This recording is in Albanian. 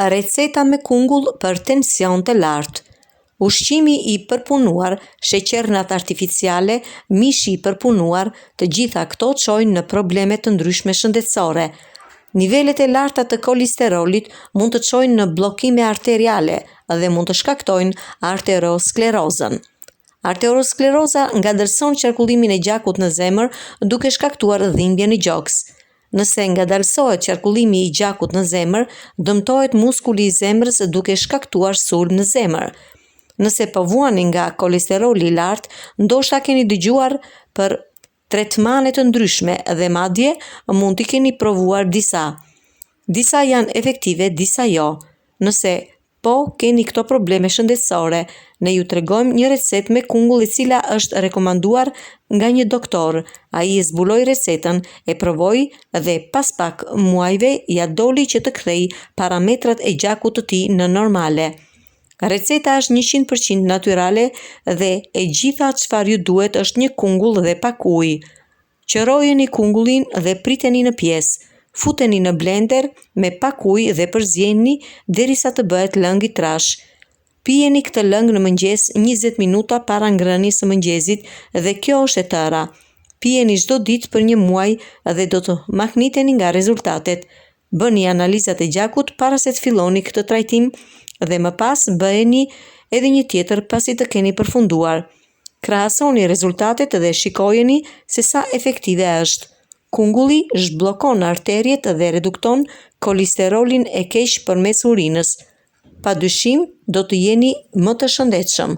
Receta me kungull për tension të lartë. Ushqimi i përpunuar, sheqernat artificiale, mishi i përpunuar, të gjitha këto çojnë në probleme të ndryshme shëndetësore. Nivelet e larta të kolesterolit mund të çojnë në bllokime arteriale dhe mund të shkaktojnë arteriosklerozën. Arterioskleroza ngadalson qarkullimin e gjakut në zemër duke shkaktuar dhimbje në gjoks. Nëse ngadalsohet qarkullimi i gjakut në zemër, dëmtohet muskuli i zemrës duke shkaktuar sulm në zemër. Nëse po vuani nga kolesteroli i lartë, ndoshta keni dëgjuar për tretmane të ndryshme dhe madje mund t'i keni provuar disa. Disa janë efektive, disa jo. Nëse po keni këto probleme shëndetësore, ne ju tregojmë një recetë me kungull e cila është rekomanduar nga një doktor. Ai e zbuloi recetën, e provoi dhe pas pak muajve ja doli që të kthej parametrat e gjakut të tij në normale. Receta është 100% natyrale dhe e gjitha çfarë ju duhet është një kungull dhe pak ujë. Qërojeni kungullin dhe priteni në pjesë. Futeni në blender me pak ujë dhe përzjeni derisa të bëhet lëng i trash. Pijeni këtë lëng në mëngjes 20 minuta para ngrënies së mëngjesit dhe kjo është e tëra. Pijeni çdo ditë për 1 muaj dhe do të mahniteni nga rezultatet. Bëni analizat e gjakut para se të filloni këtë trajtim dhe më pas bëheni edhe një tjetër pasi të keni përfunduar. Krahasoni rezultatet dhe shikojeni se sa efektive është. Kungulli zhbllokon arteriet dhe redukton kolesterolin e keq përmes urinës. Padyshim do të jeni më të shëndetshëm.